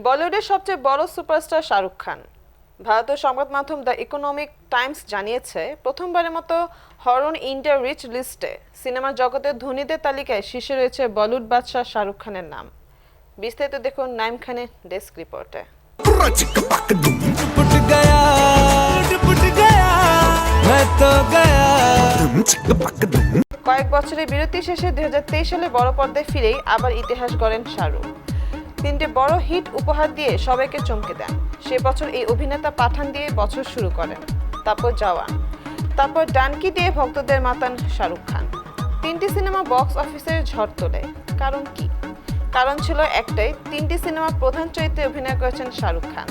বলিউডের সবচেয়ে বড় সুপারস্টার শাহরুখ খান। ভারতের সংবাদ মাধ্যম দ্য ইকোনমিক টাইমস জানিয়েছে, প্রথমবারের মতো হরন ইন্ডিয়া রিচ লিস্টে সিনেমা জগতের ধনীদের তালিকায় শীর্ষে রয়েছে বলিউড বাদশাহ শাহরুখ খানের নাম। বিস্তারিত দেখুন নাইম খানের ডেস্ক রিপোর্টে। কয়েক বছরের বিরতি শেষে 2023 সালে বড় পর্দায় ফিরেই আবার ইতিহাস গড়েন শাহরুখ। তিনটে বড় হিট উপহার দিয়ে সবাইকে চমকে দেন। সে বছর এই অভিনেতা পাঠান দিয়ে বছর শুরু করেন, তারপর জওয়ান, তারপর ডানকি দিয়ে ভক্তদের মাতান শাহরুখ খান। তিনটি সিনেমা বক্স অফিসের ঝড় তোলে। কারণ কি? কারণ ছিল একটাই, তিনটি সিনেমা প্রধান চরিত্রে অভিনয় করেছেন শাহরুখ খান।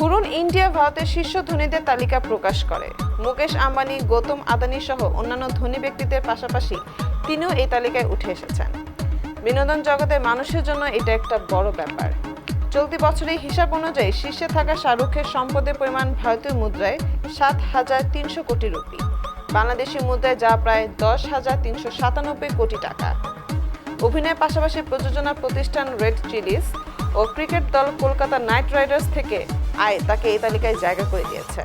হুরুন ইন্ডিয়া ভারতের শীর্ষ ধনীদের তালিকা প্রকাশ করে। মুকেশ আম্বানি, গৌতম আদানি সহ অন্যান্য ধনী ব্যক্তিদের পাশাপাশি তিনিও এই তালিকায় উঠে এসেছেন। বিনোদন জগতের মানুষের জন্য এটা একটা বড় ব্যাপার। চলতি বছরের হিসাব অনুযায়ী শীর্ষে থাকা শাহরুখের সম্পদের পরিমাণ ভারতীয় মুদ্রায় 7,300 কোটি রুপি, বাংলাদেশি মুদ্রায় যা প্রায় 10,397 কোটি টাকা। অভিনয়ের পাশাপাশি প্রযোজনা প্রতিষ্ঠান রেড চিলিজ ও ক্রিকেট দল কলকাতা নাইট রাইডার্স থেকে আয় তাকে এই তালিকায় জায়গা করে দিয়েছে।